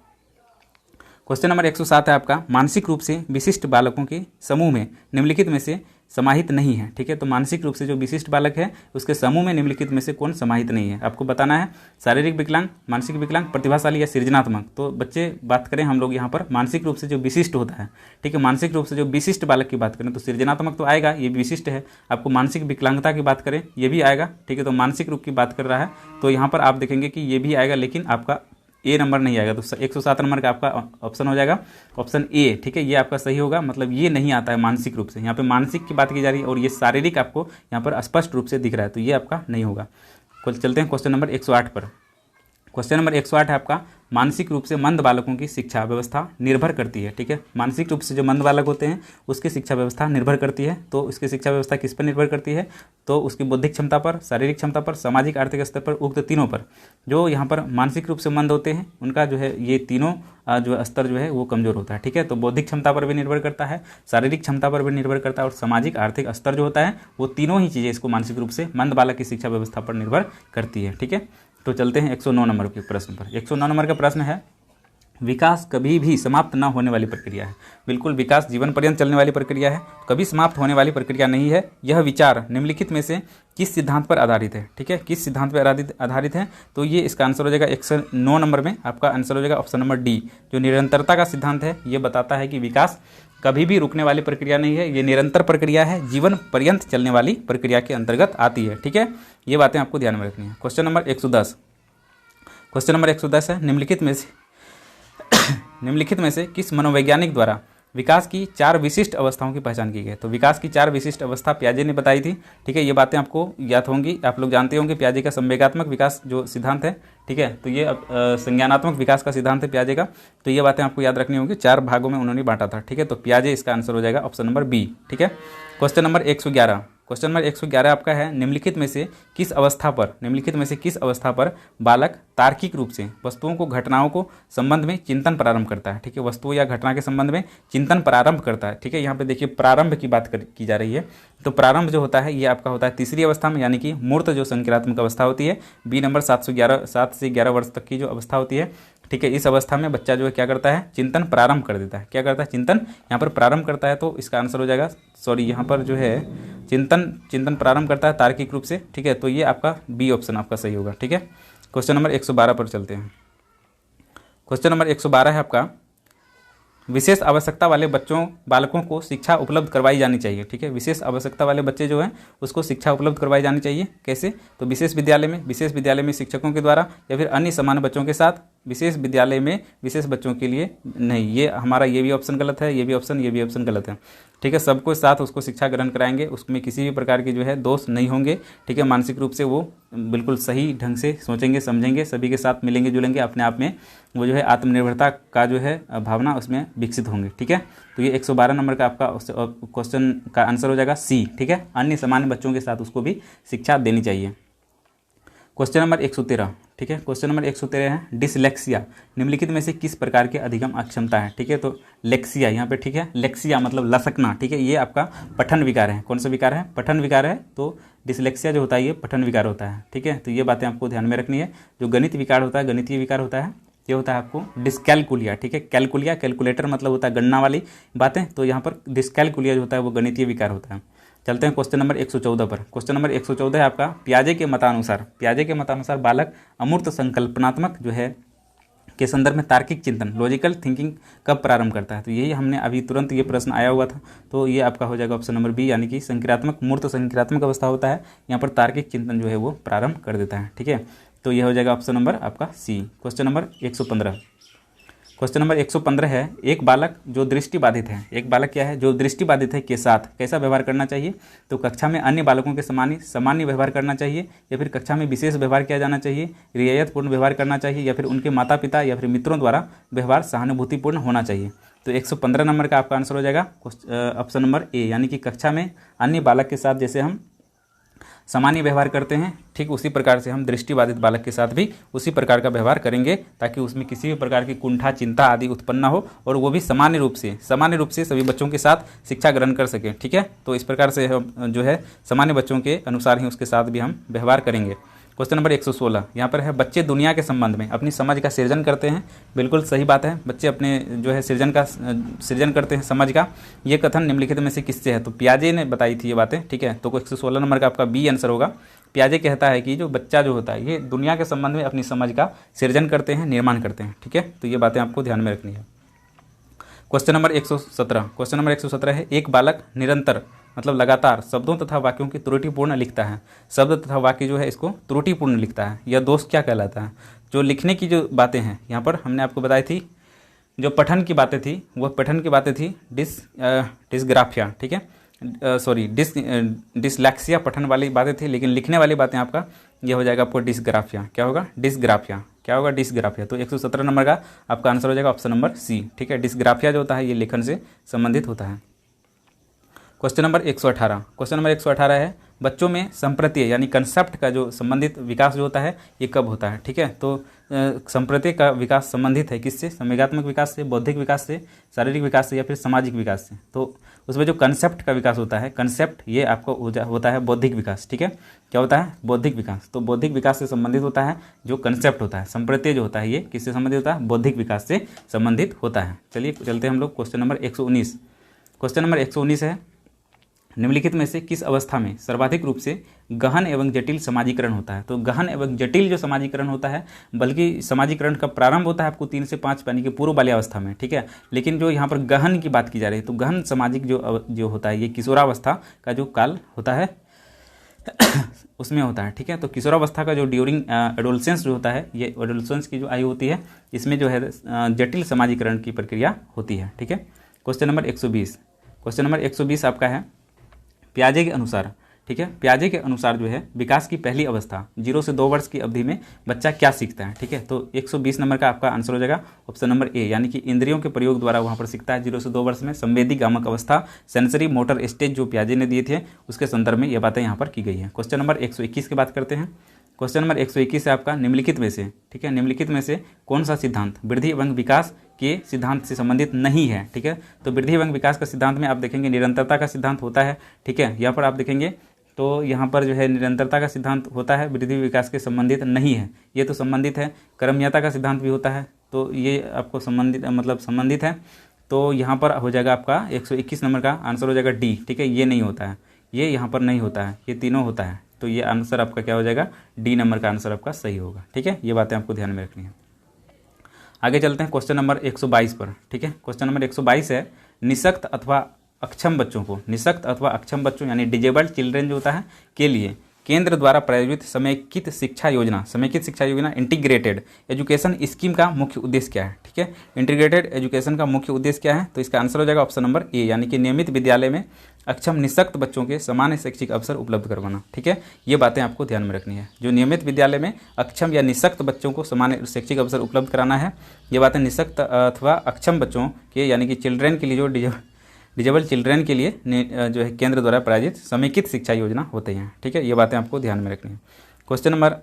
क्वेश्चन नंबर 107 है आपका मानसिक रूप से विशिष्ट बालकों के समूह में निम्नलिखित में से समाहित नहीं है, ठीक है। तो मानसिक रूप से जो विशिष्ट बालक है उसके समूह में निम्नलिखित में से कौन समाहित नहीं है? आपको बताना है शारीरिक विकलांग, मानसिक विकलांग, प्रतिभाशाली या सृजनात्मक। तो बच्चे बात करें हम लोग यहाँ पर मानसिक रूप से जो विशिष्ट होता है, ठीक है। मानसिक रूप से जो विशिष्ट बालक की बात करें तो सृजनात्मक तो आएगा, ये भी विशिष्ट है। आपको मानसिक विकलांगता की बात करें ये भी आएगा, ठीक है। तो मानसिक रूप की बात कर रहा है तो यहाँ पर आप देखेंगे कि ये भी आएगा, लेकिन आपका ए नंबर नहीं आएगा। तो 107 नंबर का आपका ऑप्शन हो जाएगा ऑप्शन ए, ठीक है। ये आपका सही होगा, मतलब ये नहीं आता है मानसिक रूप से। यहाँ पे मानसिक की बात की जा रही है और ये शारीरिक आपको यहाँ पर स्पष्ट रूप से दिख रहा है, तो ये आपका नहीं होगा। चलते हैं क्वेश्चन नंबर 108 पर। क्वेश्चन नंबर 108 है आपका, मानसिक रूप से मंद बालकों की शिक्षा व्यवस्था निर्भर करती है। ठीक है, मानसिक रूप से जो मंद बालक होते हैं उसकी शिक्षा व्यवस्था निर्भर करती है। तो उसकी शिक्षा व्यवस्था किस पर निर्भर करती है? तो उसकी बौद्धिक क्षमता पर, शारीरिक क्षमता पर, सामाजिक आर्थिक स्तर पर, उक्त तीनों पर। जो यहाँ पर मानसिक रूप से मंद होते हैं उनका जो है ये तीनों जो स्तर जो है वो कमजोर होता है। ठीक है, तो बौद्धिक क्षमता पर भी निर्भर करता है, शारीरिक क्षमता पर भी निर्भर करता है और सामाजिक आर्थिक स्तर जो होता है वो तीनों ही चीज़ें इसको मानसिक रूप से मंद बालक की शिक्षा व्यवस्था पर निर्भर करती है। ठीक है, तो चलते हैं 109 नंबर के प्रश्न पर। 109 नंबर का प्रश्न है, विकास कभी भी समाप्त न होने वाली प्रक्रिया है। बिल्कुल, विकास जीवन पर्यंत चलने वाली प्रक्रिया है, कभी समाप्त होने वाली प्रक्रिया नहीं है। यह विचार निम्नलिखित में से किस सिद्धांत पर आधारित है? ठीक है, किस सिद्धांत पर आधारित है? तो ये इसका आंसर हो जाएगा 109 नंबर में आपका आंसर हो जाएगा ऑप्शन नंबर डी, जो निरंतरता का सिद्धांत है। ये बताता है कि विकास कभी भी रुकने वाली प्रक्रिया नहीं है, ये निरंतर प्रक्रिया है, जीवन पर्यंत चलने वाली प्रक्रिया के अंतर्गत आती है। ठीक है, ये बातें आपको ध्यान में रखनी है। क्वेश्चन नंबर 110, क्वेश्चन नंबर 110 है, निम्नलिखित में से किस मनोवैज्ञानिक द्वारा विकास की 4 विशिष्ट अवस्थाओं की पहचान की गई? तो विकास की 4 विशिष्ट अवस्था पियाजे ने बताई थी। ठीक है, ये बातें आपको याद होंगी, आप लोग जानते होंगे पियाजे का संवेगात्मक विकास जो सिद्धांत है। ठीक है, तो ये संज्ञानात्मक विकास का सिद्धांत है पियाजे का। तो ये बातें आपको याद रखनी होंगी, 4 भागों में उन्होंने बांटा था। ठीक है, तो पियाजे इसका आंसर हो जाएगा ऑप्शन नंबर बी। ठीक है, क्वेश्चन नंबर 111, क्वेश्चन नंबर 111 आपका है, निम्नलिखित में से किस अवस्था पर बालक तार्किक रूप से वस्तुओं को, घटनाओं को संबंध में चिंतन प्रारंभ करता है? ठीक है, वस्तुओं या घटना के संबंध में चिंतन प्रारंभ करता है। ठीक है, यहाँ पे देखिए प्रारंभ की बात की जा रही है। तो प्रारंभ जो होता है ये आपका होता है तीसरी अवस्था में, यानी कि मूर्त जो संक्रियात्मक अवस्था होती है, बी नंबर 7 से 11 वर्ष तक की जो अवस्था होती है। ठीक है, इस अवस्था में बच्चा जो है क्या करता है? चिंतन प्रारंभ कर देता है। क्या करता है? चिंतन यहाँ पर प्रारंभ करता है। तो इसका आंसर हो जाएगा, सॉरी यहाँ पर जो है चिंतन प्रारंभ करता है तार्किक रूप से। ठीक है, तो ये आपका बी ऑप्शन आपका सही होगा। ठीक है, क्वेश्चन नंबर 112 पर चलते हैं। क्वेश्चन नंबर 112 है आपका, विशेष आवश्यकता वाले बालकों को शिक्षा उपलब्ध करवाई जानी चाहिए। ठीक है, विशेष आवश्यकता वाले बच्चे जो हैं उसको शिक्षा उपलब्ध करवाई जानी चाहिए। कैसे? तो विशेष विद्यालय में शिक्षकों के द्वारा या फिर अन्य सामान्य बच्चों के साथ। विशेष विद्यालय में विशेष बच्चों के लिए नहीं, ये हमारा ये भी ऑप्शन गलत है, ये भी ऑप्शन गलत है। ठीक है, सबको साथ उसको शिक्षा ग्रहण कराएंगे, उसमें किसी भी प्रकार की जो है दोष नहीं होंगे। ठीक है, मानसिक रूप से वो बिल्कुल सही ढंग से सोचेंगे, समझेंगे, सभी के साथ मिलेंगे जुलेंगे, अपने आप में वो जो है आत्मनिर्भरता का जो है भावना उसमें विकसित होंगे। ठीक है, तो ये 112 नंबर का आपका क्वेश्चन का आंसर हो जाएगा सी। ठीक है, अन्य सामान्य बच्चों के साथ उसको भी शिक्षा देनी चाहिए। क्वेश्चन नंबर 113, ठीक है, क्वेश्चन नंबर 113 है, डिसलेक्सिया निम्नलिखित में से किस प्रकार की अधिगम अक्षमता है? ठीक है, तो लेक्सिया यहाँ पे, ठीक है, लेक्सिया मतलब लसकना। ठीक है, ये आपका पठन विकार है। कौन सा विकार है? पठन विकार है। तो डिसलेक्सिया जो होता है ये पठन विकार होता है। ठीक है, तो ये बातें आपको ध्यान में रखनी है। जो गणित विकार होता है, गणितीय विकार होता है, ये होता है आपको डिस्कैलकुलिया। ठीक है, कैलकुलिया, कैलकुलेटर मतलब होता है गणना वाली बातें, तो यहाँ पर डिस्कैलकुलिया जो होता है वो गणितीय विकार होता है। चलते हैं क्वेश्चन नंबर 114 पर। क्वेश्चन नंबर 114 है आपका, पियाजे के मतानुसार बालक अमूर्त संकल्पनात्मक जो है के संदर्भ में तार्किक चिंतन, लॉजिकल थिंकिंग कब प्रारंभ करता है? तो यही हमने अभी तुरंत ये प्रश्न आया हुआ था, तो ये आपका हो जाएगा ऑप्शन नंबर बी, यानी कि मूर्त संक्रियात्मक अवस्था होता है, यहाँ पर तार्किक चिंतन जो है वो प्रारंभ कर देता है। ठीक है, तो यह हो जाएगा ऑप्शन नंबर आपका सी। क्वेश्चन नंबर 115 है, एक बालक जो दृष्टिबाधित है, एक बालक क्या है? जो दृष्टिबाधित है के साथ कैसा व्यवहार करना चाहिए? तो कक्षा में अन्य बालकों के सामान्य व्यवहार करना चाहिए, या फिर कक्षा में विशेष व्यवहार किया जाना चाहिए, रियायतपूर्ण व्यवहार करना चाहिए, या फिर उनके माता पिता या फिर मित्रों द्वारा व्यवहार सहानुभूतिपूर्ण होना चाहिए। तो 115 नंबर का आपका आंसर हो जाएगा ऑप्शन नंबर ए, यानी कि कक्षा में अन्य बालक के साथ जैसे हम सामान्य व्यवहार करते हैं, ठीक उसी प्रकार से हम दृष्टिबाधित बालक के साथ भी उसी प्रकार का व्यवहार करेंगे, ताकि उसमें किसी भी प्रकार की कुंठा, चिंता आदि उत्पन्न ना हो, और वो भी सामान्य रूप से सभी बच्चों के साथ शिक्षा ग्रहण कर सकें। ठीक है, तो इस प्रकार से हम जो है सामान्य बच्चों के अनुसार ही उसके साथ भी हम व्यवहार करेंगे। क्वेश्चन नंबर 116 यहाँ पर है, बच्चे दुनिया के संबंध में अपनी समझ का सृजन करते हैं। बिल्कुल सही बात है, बच्चे अपने जो है सृजन करते हैं समझ का। ये कथन निम्नलिखित में से किससे है? तो पियाजे ने बताई थी ये बातें। ठीक है, तो 116 नंबर का आपका बी आंसर होगा। पियाजे कहता है कि जो बच्चा जो होता है ये दुनिया के संबंध में अपनी समझ का सृजन करते हैं, निर्माण करते हैं। ठीक है, तो ये बातें आपको ध्यान में रखनी है। क्वेश्चन नंबर 117 है, एक बालक निरंतर मतलब लगातार शब्दों तथा वाक्यों की त्रुटिपूर्ण लिखता है। शब्द तथा वाक्य जो है इसको त्रुटिपूर्ण लिखता है, यह दोष क्या कहलाता है? जो लिखने की जो बातें हैं यहाँ पर हमने आपको बताई थी, जो पठन की बातें थी वह पठन की बातें थी डिस्ग्राफिया। ठीक है, डिसलेक्सिया पठन वाली बातें थी, लेकिन लिखने वाली बातें आपका यह हो जाएगा आपको डिस्ग्राफिया। क्या होगा? डिस्ग्राफिया। क्या होगा, डिस्ग्राफिया। तो 117 नंबर का आपका आंसर हो जाएगा ऑप्शन नंबर सी। ठीक है, डिस्ग्राफिया जो होता है ये लेखन से संबंधित होता है। क्वेश्चन नंबर 118, क्वेश्चन नंबर 118 है बच्चों में संप्रत्यय यानी कंसेप्ट का जो संबंधित विकास जो होता है ये कब होता है। ठीक है, तो संप्रत्यय का विकास संबंधित है किससे, संवेगात्मक विकास से, बौद्धिक विकास से, शारीरिक विकास से या फिर सामाजिक विकास से। तो उसमें जो कंसेप्ट का विकास होता है, कंसेप्ट ये आपको होता है बौद्धिक विकास। ठीक है, क्या होता है, बौद्धिक विकास। तो बौद्धिक विकास से संबंधित होता है जो कंसेप्ट होता है। संप्रत्यय जो होता है ये किससे संबंधित होता है, बौद्धिक विकास से संबंधित होता है। चलिए चलते हैं हम लोग क्वेश्चन नंबर 119। क्वेश्चन नंबर 119 है निम्नलिखित में से किस अवस्था में सर्वाधिक रूप से गहन एवं जटिल समाजीकरण होता है। तो गहन एवं जटिल जो समाजीकरण होता है, बल्कि समाजीकरण का प्रारंभ होता है आपको 3 से 5 यानी कि पूर्व वाली अवस्था में। ठीक है, लेकिन जो यहाँ पर गहन की बात की जा रही है तो गहन सामाजिक जो होता है ये किशोरावस्था का जो काल होता है उसमें होता है। ठीक है, तो किशोरावस्था का जो ड्यूरिंग एडोलसेंस जो होता है, ये एडोलसेंस की जो आयु होती है इसमें जो है जटिल समाजीकरण की प्रक्रिया होती है। ठीक है, क्वेश्चन नंबर 120, क्वेश्चन नंबर 120 आपका है पियाजे के अनुसार। ठीक है, पियाजे के अनुसार जो है विकास की पहली अवस्था 0 से 2 वर्ष की अवधि में बच्चा क्या सीखता है। ठीक है, तो 120 नंबर का आपका आंसर हो जाएगा ऑप्शन नंबर ए, यानी कि इंद्रियों के प्रयोग द्वारा वहाँ पर सीखता है 0 से 2 वर्ष में। संवेदी गामक अवस्था, सेंसरी मोटर स्टेज जो पियाजे ने दिए थे उसके संदर्भ में ये बातें यहाँ पर की गई हैं। क्वेश्चन नंबर 121 की बात करते हैं। क्वेश्चन नंबर 121 है आपका निम्नलिखित में से, ठीक है, निम्नलिखित में से कौन सा सिद्धांत वृद्धि एवं विकास के सिद्धांत से संबंधित नहीं है। ठीक है, तो वृद्धि एवं विकास का सिद्धांत में आप देखेंगे निरंतरता का सिद्धांत होता है। ठीक है, यहाँ पर आप देखेंगे तो यहाँ पर जो है निरंतरता का सिद्धांत होता है, वृद्धि विकास के संबंधित नहीं है, ये तो संबंधित है। क्रमयता का सिद्धांत भी होता है, तो ये आपको संबंधित है। तो यहाँ पर हो जाएगा आपका 121 नंबर का आंसर हो जाएगा डी। ठीक है, ये नहीं होता है, ये यहाँ पर नहीं होता है, ये तीनों होता है। तो ये आंसर आपका क्या हो जाएगा, डी नंबर का आंसर आपका सही होगा। ठीक है, ये बातें आपको ध्यान में रखनी है। आगे चलते हैं क्वेश्चन नंबर 122 पर। ठीक है, क्वेश्चन नंबर 122 है निःशक्त अथवा अक्षम बच्चों को, निःशक्त अथवा अक्षम बच्चों यानी डिजेबल्ड चिल्ड्रेन जो होता है के लिए केंद्र द्वारा प्रायोजित समेकित शिक्षा योजना इंटीग्रेटेड एजुकेशन स्कीम का मुख्य उद्देश्य क्या है। ठीक है, इंटीग्रेटेड एजुकेशन का मुख्य उद्देश्य क्या है, तो इसका आंसर हो जाएगा ऑप्शन नंबर ए, यानी कि नियमित विद्यालय में अक्षम निःशक्त बच्चों के समान शैक्षिक अवसर उपलब्ध करवाना। ठीक है, ये बातें आपको ध्यान में रखनी है। जो नियमित विद्यालय में अक्षम या निःशक्त बच्चों को समान शैक्षिक अवसर उपलब्ध कराना है, ये बातें निःशक्त अथवा अक्षम बच्चों के यानी कि चिल्ड्रेन के लिए जो डिजेबल चिल्ड्रेन के लिए जो है केंद्र द्वारा प्रायोजित समेकित शिक्षा योजना होती हैं। ठीक है, ये बातें आपको ध्यान में रखनी है। क्वेश्चन नंबर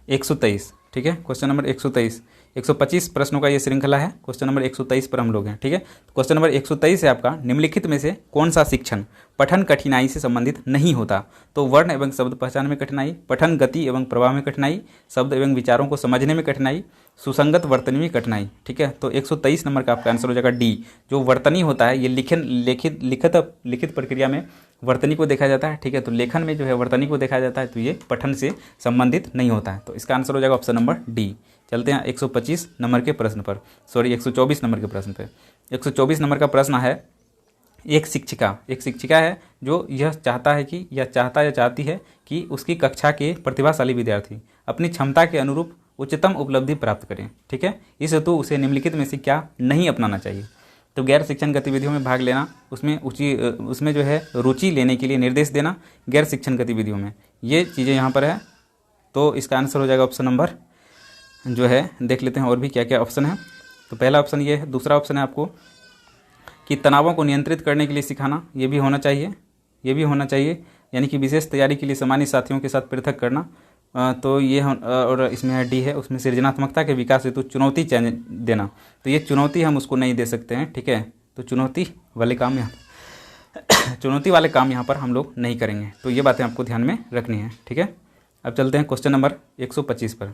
123, ठीक है, क्वेश्चन नंबर 123, 125 प्रश्नों का ये श्रृंखला है। क्वेश्चन नंबर 123 पर हम लोग हैं। ठीक है, क्वेश्चन नंबर 123 है आपका निम्नलिखित में से कौन सा शिक्षण पठन कठिनाई से संबंधित नहीं होता। तो वर्ण एवं शब्द पहचान में कठिनाई, पठन गति एवं प्रवाह में कठिनाई, शब्द एवं विचारों को समझने में कठिनाई, सुसंगत वर्तनी में कठिनाई। ठीक है, तो 123 नंबर का आपका आंसर हो जाएगा डी। जो वर्तनी होता है ये लिखित प्रक्रिया में वर्तनी को देखा जाता है। ठीक है, तो लेखन में जो है वर्तनी को देखा जाता है, तो ये पठन से संबंधित नहीं होता है। तो इसका आंसर हो जाएगा ऑप्शन नंबर डी। चलते हैं 125 नंबर के प्रश्न पर, 124 नंबर के प्रश्न पे। 124 नंबर का प्रश्न है एक शिक्षिका है जो यह चाहता है कि या चाहती है कि उसकी कक्षा के प्रतिभाशाली विद्यार्थी अपनी क्षमता के अनुरूप उच्चतम उपलब्धि प्राप्त करें। ठीक है, इस हेतु उसे निम्नलिखित में से क्या नहीं अपनाना चाहिए। तो गैर शिक्षण गतिविधियों में भाग लेना, उसमें जो है रुचि लेने के लिए निर्देश देना गैर शिक्षण गतिविधियों में, ये चीज़ें यहाँ पर है। तो इसका आंसर हो जाएगा ऑप्शन नंबर जो है, देख लेते हैं और भी क्या क्या ऑप्शन है। तो पहला ऑप्शन ये है। दूसरा ऑप्शन है आपको कि तनावों को नियंत्रित करने के लिए सिखाना, ये भी होना चाहिए, यानी कि विशेष तैयारी के लिए सामान्य साथियों के साथ पृथक करना। तो ये और इसमें डी है, उसमें सृजनात्मकता के विकास हेतु चुनौती देना। तो ये चुनौती हम उसको नहीं दे सकते हैं। ठीक है, तो चुनौती वाले काम यहाँ पर हम लोग नहीं करेंगे। तो ये बातें आपको ध्यान में रखनी है। ठीक है, अब चलते हैं क्वेश्चन नंबर 125 पर।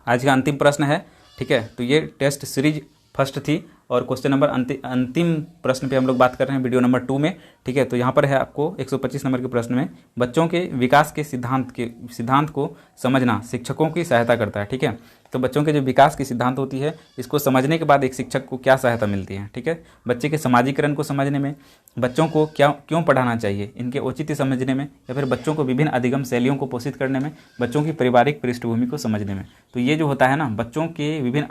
आज का अंतिम प्रश्न है। ठीक है, तो ये टेस्ट सीरीज फर्स्ट थी और क्वेश्चन नंबर अंतिम प्रश्न पे हम लोग बात कर रहे हैं वीडियो नंबर 2 में। ठीक है, तो यहाँ पर है आपको 125 नंबर के प्रश्न में बच्चों के विकास के सिद्धांत को समझना शिक्षकों की सहायता करता है। ठीक है, तो बच्चों के जो विकास की सिद्धांत होती है इसको समझने के बाद एक शिक्षक को क्या सहायता मिलती है। ठीक है, बच्चे के समाजीकरण को समझने में, बच्चों को क्यों पढ़ाना चाहिए इनके औचित्य समझने में, या फिर बच्चों को विभिन्न अधिगम शैलियों को पोषित करने में, बच्चों की पारिवारिक पृष्ठभूमि को समझने में। तो ये जो होता है ना, बच्चों के विभिन्न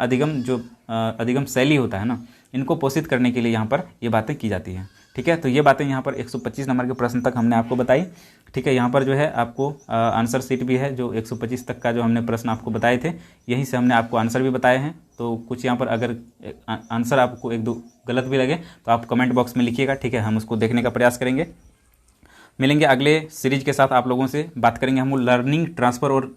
अधिगम शैली होता है ना, इनको पोषित करने के लिए यहाँ पर ये बातें की जाती हैं। ठीक ठीक है। तो ये बातें यहाँ पर 125 नंबर के प्रश्न तक हमने आपको बताई। ठीक है, यहाँ पर जो है आपको आंसर शीट भी है, जो 125 तक का जो हमने प्रश्न आपको बताए थे, यहीं से हमने आपको आंसर भी बताए हैं। तो कुछ यहाँ पर अगर आंसर आपको एक दो गलत भी लगे तो आप कमेंट बॉक्स में लिखिएगा। ठीक है, हम उसको देखने का प्रयास करेंगे। मिलेंगे अगले सीरीज के साथ, आप लोगों से बात करेंगे हम लर्निंग ट्रांसफ़र और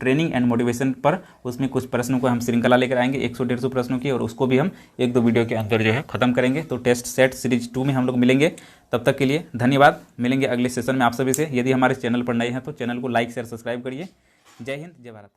ट्रेनिंग एंड मोटिवेशन पर। उसमें कुछ प्रश्नों को हम श्रृंखला लेकर आएंगे 100-150 प्रश्नों की, और उसको भी हम 1-2 वीडियो के अंदर जो है ख़त्म करेंगे। तो टेस्ट सेट सीरीज 2 में हम लोग मिलेंगे। तब तक के लिए धन्यवाद। मिलेंगे अगले सेशन में आप सभी से। यदि हमारे चैनल पर नए हैं तो चैनल को लाइक शेयर सब्सक्राइब करिए। जय हिंद, जय भारत।